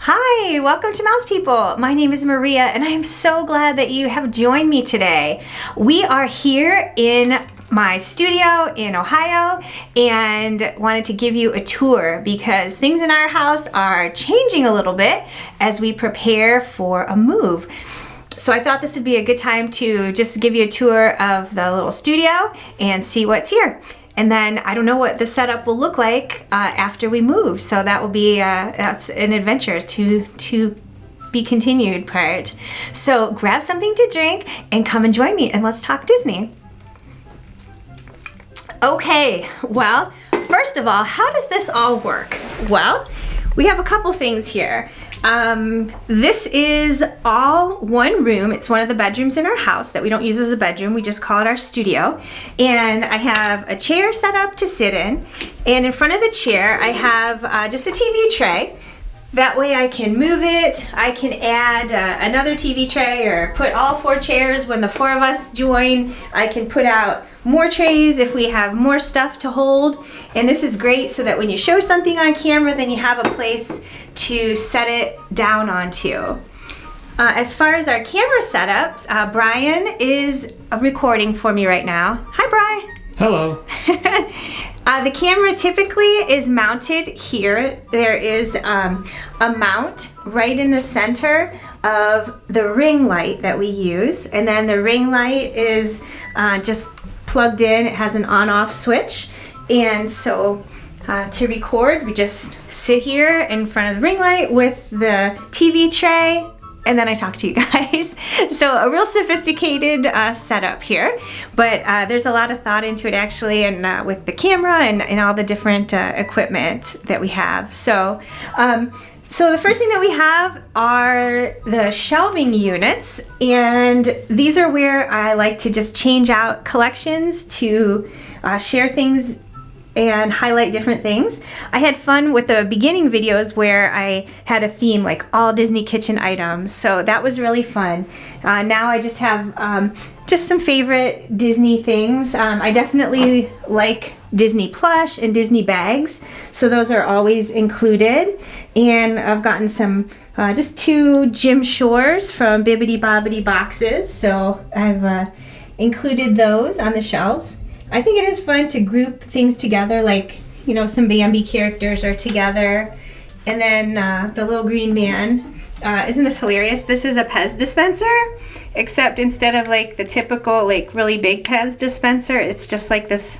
Hi, welcome to Mouse People. My name is Maria and I am so glad that you have joined me today. We are here in my studio in Ohio and wanted to give you a tour because things in our house are changing a little bit as we prepare for a move. So I thought this would be a good time to just give you a tour of the little studio and see what's here. And then I don't know what the setup will look like after we move. So that will be, that's an adventure to be continued part. So grab something to drink and come and join me and let's talk Disney. Okay, well, first of all, how does this all work? Well, we have a couple things here. This is all one room. It's one of the bedrooms in our house that we don't use as a bedroom. We just call it our studio. And I have a chair set up to sit in. And in front of the chair, I have just a TV tray. That way I can move it. I can add another TV tray or put all 4 chairs when the 4 of us join. I can put out more trays if we have more stuff to hold. And this is great so that when you show something on camera, then you have a place to set it down onto. As far as our camera setups, Brian is recording for me right now. Hi, Brian. Hello. The camera typically is mounted here. There is a mount right in the center of the ring light that we use. And then the ring light is just plugged in. It has an on-off switch. And so to record, we just sit here in front of the ring light with the TV tray, and then I talk to you guys. So a real sophisticated setup here, but there's a lot of thought into it actually, and with the camera and all the different equipment that we have. So the first thing that we have are the shelving units, and these are where I like to just change out collections to share things and highlight different things. I had fun with the beginning videos where I had a theme like all Disney kitchen items, so that was really fun. Now I just have just some favorite Disney things. I definitely like Disney plush and Disney bags, so those are always included. And I've gotten some just 2 Jim Shores from Bibbidi Bobbidi boxes, so I've included those on the shelves. I think it is fun to group things together, like, you know, some Bambi characters are together. And then the little green man. Isn't this hilarious? This is a Pez dispenser, except instead of like the typical like really big Pez dispenser, it's just like this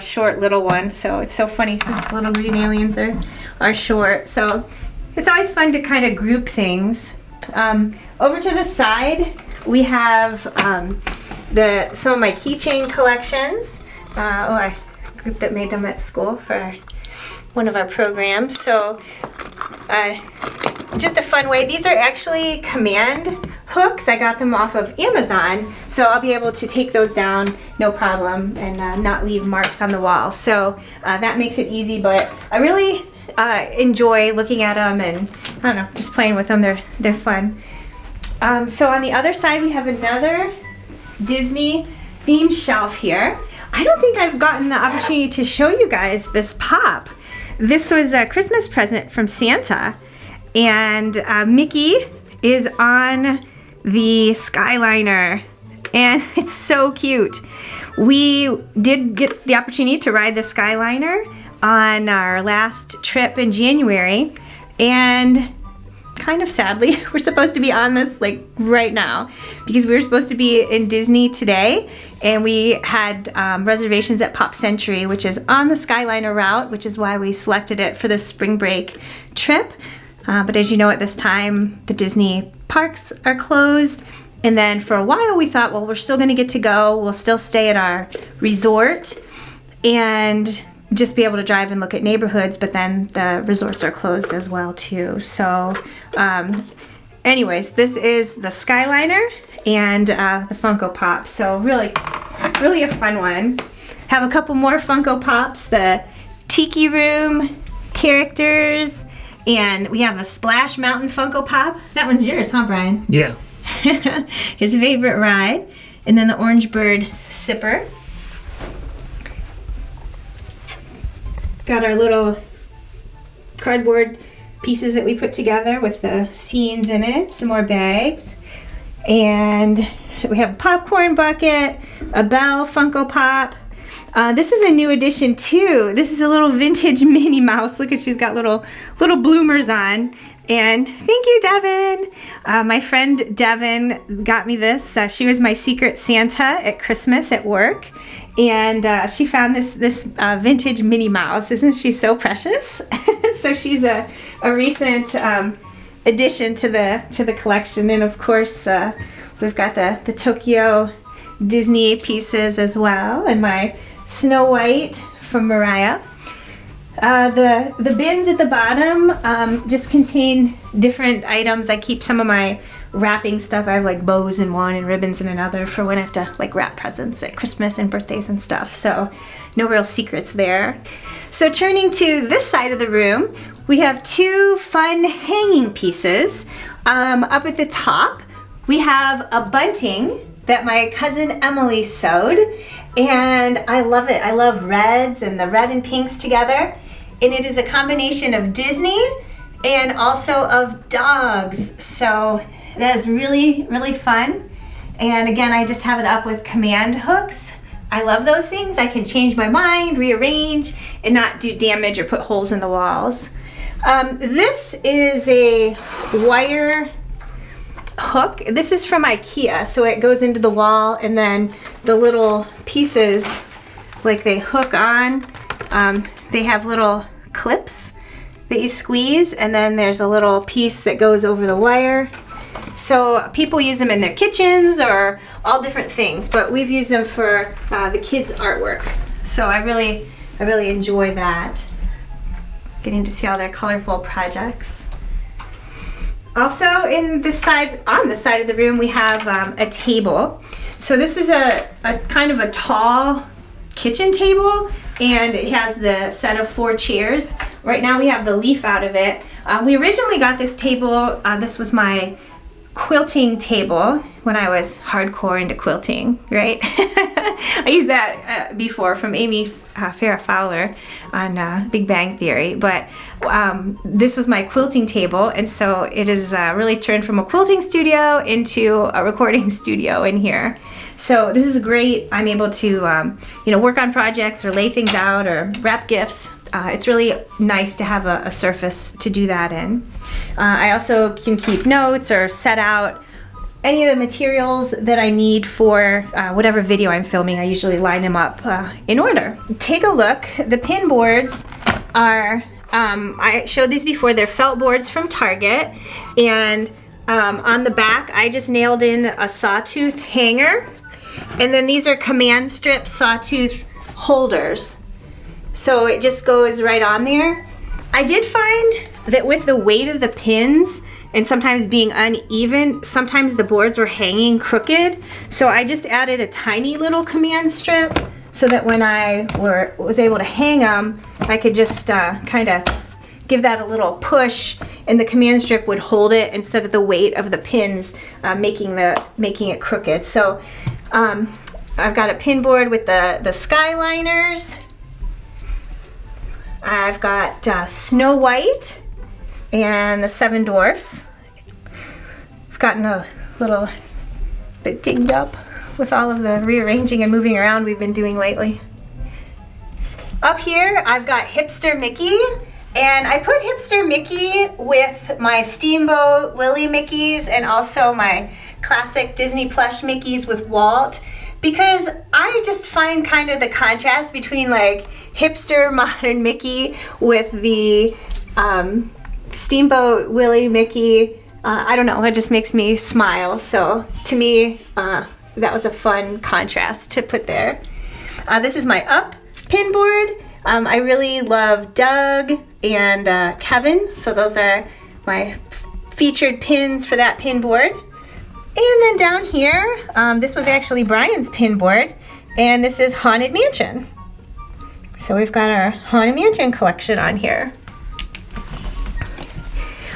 short little one. So it's so funny since the little green aliens are short. So it's always fun to kind of group things. Over to the side, we have some of my keychain collections. A group that made them at school for one of our programs. So just a fun way. These are actually command hooks. I got them off of Amazon, so I'll be able to take those down no problem and not leave marks on the wall. So that makes it easy, but I really enjoy looking at them and I don't know, just playing with them. They're fun. So on the other side we have another Disney themed shelf here. I don't think I've gotten the opportunity to show you guys this pop. This was a Christmas present from Santa, and Mickey is on the Skyliner, and it's so cute. We did get the opportunity to ride the Skyliner on our last trip in January, and kind of sadly, we're supposed to be on this like right now because we were supposed to be in Disney today, and we had reservations at Pop Century, which is on the Skyliner route, which is why we selected it for the spring break trip. But as you know, at this time, the Disney parks are closed. And then for a while we thought, well, we're still gonna get to go. We'll still stay at our resort and just be able to drive and look at neighborhoods, but then the resorts are closed as well too. So anyways, this is the Skyliner and the Funko Pop. So really a fun one. Have a couple more Funko Pops, the Tiki Room characters, and we have a Splash Mountain Funko Pop. That one's yours, huh, Brian? Yeah. His favorite ride. And then the Orange Bird Sipper. Got our little cardboard pieces that we put together with the scenes in it, some more bags. And we have a popcorn bucket, a Belle Funko Pop. This is a new addition too. This is a little vintage Minnie Mouse. Look at, she's got little bloomers on. And thank you, Devin. My friend Devin got me this. She was my secret Santa at Christmas at work. And she found this vintage Minnie Mouse. Isn't she so precious? So she's a recent addition to the collection. And of course, we've got the Tokyo Disney pieces as well. And my Snow White from Mariah. The bins at the bottom just contain different items. I keep some of my wrapping stuff. I have like bows in one and ribbons in another for when I have to like wrap presents at Christmas and birthdays and stuff. So no real secrets there. So turning to this side of the room, we have two fun hanging pieces. Up at the top, we have a bunting that my cousin Emily sewed, and I love it. I love reds and the red and pinks together, and it is a combination of Disney and also of dogs, so that is really, really fun. And again, I just have it up with command hooks. I love those things. I can change my mind, rearrange, and not do damage or put holes in the walls. This is a wire hook. This is from IKEA, so it goes into the wall, and then the little pieces, like they hook on, they have little clips that you squeeze, and then there's a little piece that goes over the wire. So people use them in their kitchens or all different things, but we've used them for the kids' artwork. So I really enjoy that, getting to see all their colorful projects. Also on the side of the room, we have a table. So this is a kind of a tall kitchen table, and it has the set of 4 chairs. Right now we have the leaf out of it. We originally got this table, this was my quilting table when I was hardcore into quilting, right? I used that before from Amy Farrah Fowler on Big Bang Theory, but this was my quilting table, and so it is really turned from a quilting studio into a recording studio in here. So this is great. I'm able to work on projects or lay things out or wrap gifts. It's really nice to have a surface to do that in. I also can keep notes or set out any of the materials that I need for whatever video I'm filming. I usually line them up in order. Take a look. The pin boards are, I showed these before, they're felt boards from Target, and on the back I just nailed in a sawtooth hanger, and then these are command strip sawtooth holders. So it just goes right on there. I did find that with the weight of the pins and sometimes being uneven, sometimes the boards were hanging crooked. So I just added a tiny little command strip so that when I was able to hang them, I could just kind of give that a little push, and the command strip would hold it instead of the weight of the pins making it crooked. So I've got a pin board with the Skyliners. I've got Snow White and the 7 Dwarfs. I've gotten a little bit dinged up with all of the rearranging and moving around we've been doing lately. Up here, I've got Hipster Mickey, and I put Hipster Mickey with my Steamboat Willie Mickeys and also my classic Disney plush Mickeys with Walt, because I just find kind of the contrast between like hipster modern Mickey with the Steamboat Willie Mickey. I don't know, it just makes me smile. So to me, that was a fun contrast to put there. This is my Up pin board. I really love Doug and Kevin, so those are my featured pins for that pin board. And then down here, this was actually Brian's pin board, and this is Haunted Mansion. So we've got our Haunted Mansion collection on here.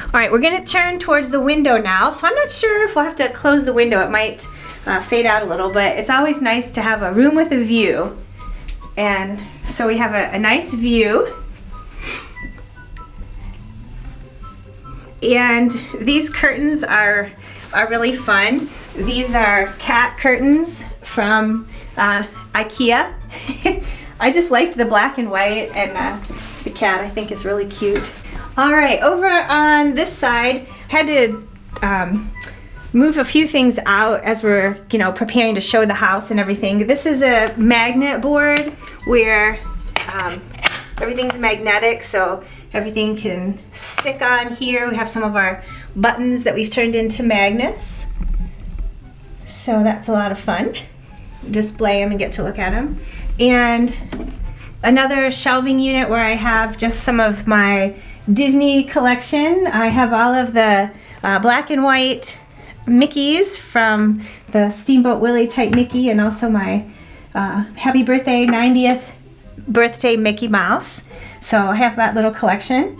All right, we're gonna turn towards the window now. So I'm not sure if we'll have to close the window. It might fade out a little, but it's always nice to have a room with a view. And so we have a nice view. And these curtains are really fun. These are cat curtains from IKEA. I just liked the black and white, and the cat I think is really cute. All right, over on this side, I had to move a few things out as we're, preparing to show the house and everything. This is a magnet board where everything's magnetic, so everything can stick on here. We have some of our buttons that we've turned into magnets. So that's a lot of fun. Display them and get to look at them. And another shelving unit where I have just some of my Disney collection. I have all of the black and white Mickeys from the Steamboat Willie type Mickey, and also my happy birthday 90th birthday Mickey Mouse. So I have that little collection.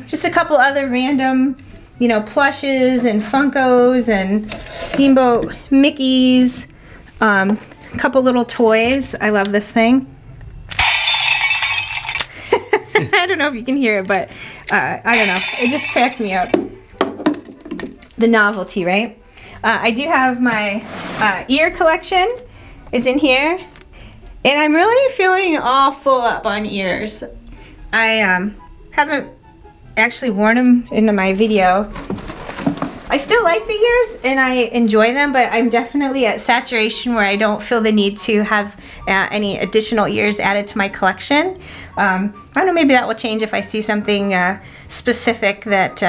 Just a couple other random, plushes and Funkos and Steamboat Mickeys. A couple little toys. I love this thing. I don't know if you can hear it, but I don't know. It just cracks me up. The novelty, right? I do have my ear collection is in here, and I'm really feeling all full up on ears. I haven't actually worn them into my video. I still like the ears and I enjoy them, but I'm definitely at saturation where I don't feel the need to have any additional ears added to my collection. I don't know, maybe that will change if I see something specific that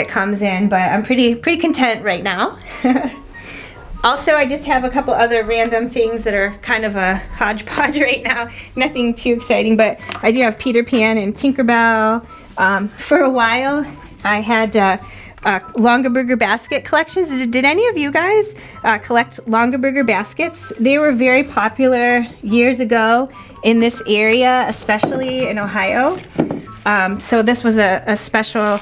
comes in, but I'm pretty content right now. Also, I just have a couple other random things that are kind of a hodgepodge right now. Nothing too exciting, but I do have Peter Pan and Tinkerbell. For a while, I had Longaberger basket collections. Did any of you guys collect Longaberger baskets? They were very popular years ago in this area, especially in Ohio. So this was a special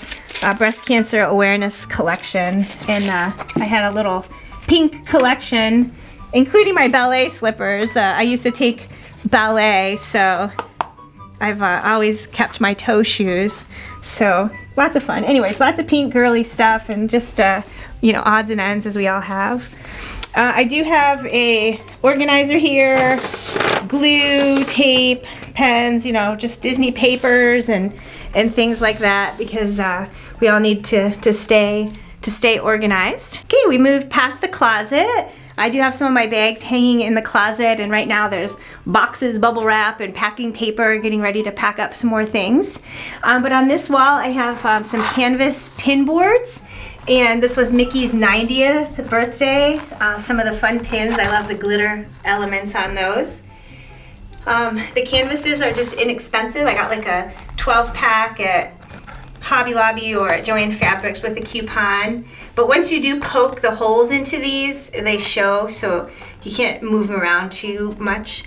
breast cancer awareness collection, and I had a little pink collection, including my ballet slippers. I used to take ballet, so I've always kept my toe shoes. So lots of fun. Anyways, lots of pink girly stuff, and just odds and ends as we all have. I do have a organizer here, glue, tape, pens, just Disney papers and things like that, because we all need to stay organized. Okay, we moved past the closet. I do have some of my bags hanging in the closet, and right now there's boxes, bubble wrap, and packing paper, getting ready to pack up some more things. But on this wall I have some canvas pin boards, and this was Mickey's 90th birthday. Some of the fun pins, I love the glitter elements on those. The canvases are just inexpensive. I got like a 12-pack at Hobby Lobby or at Joann Fabrics with a coupon. But once you do poke the holes into these, they show, so you can't move them around too much.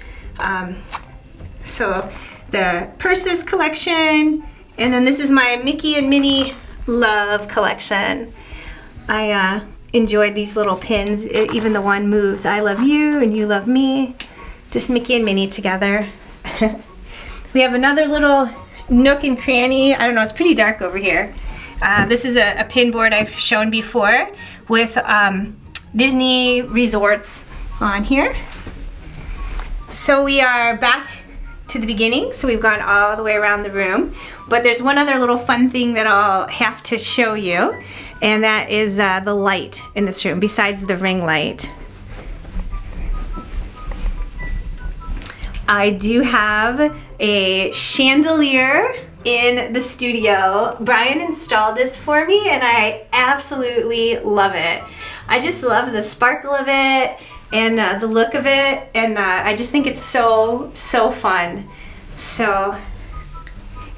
So the purses collection, and then this is my Mickey and Minnie love collection. I enjoyed these little pins. Even the one moves, I love you and you love me. Just Mickey and Minnie together. We have another little nook and cranny. I don't know, it's pretty dark over here. This is a pin board I've shown before with Disney resorts on here. So we are back to the beginning, so we've gone all the way around the room. But there's one other little fun thing that I'll have to show you, and that is the light in this room, besides the ring light. I do have a chandelier in the studio. Brian installed this for me and I absolutely love it. I just love the sparkle of it and the look of it, and I just think it's so fun. So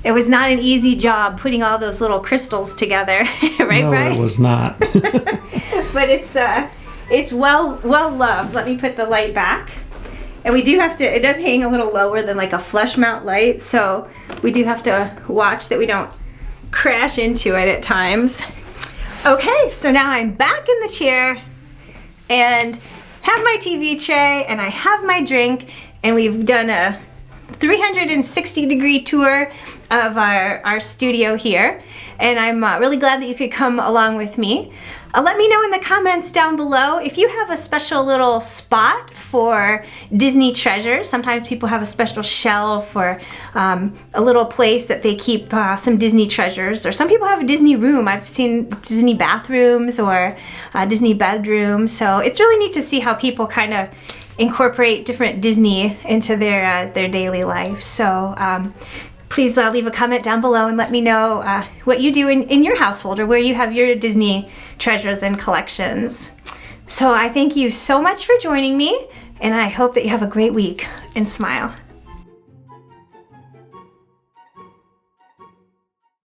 it was not an easy job putting all those little crystals together, right, Brian? No, it was not. But it's well loved. Let me put the light back. And we do have to, it does hang a little lower than like a flush mount light, so we do have to watch that we don't crash into it at times. Okay, so now I'm back in the chair and have my TV tray and I have my drink, and we've done a 360-degree tour of our studio here, and I'm really glad that you could come along with me. Let me know in the comments down below if you have a special little spot for Disney treasures. Sometimes people have a special shelf or a little place that they keep some Disney treasures, or some people have a Disney room. I've seen Disney bathrooms or Disney bedrooms, so it's really neat to see how people kind of incorporate different Disney into their daily life. So please leave a comment down below and let me know what you do in your household, or where you have your Disney treasures and collections. So I thank you so much for joining me, and I hope that you have a great week, and smile.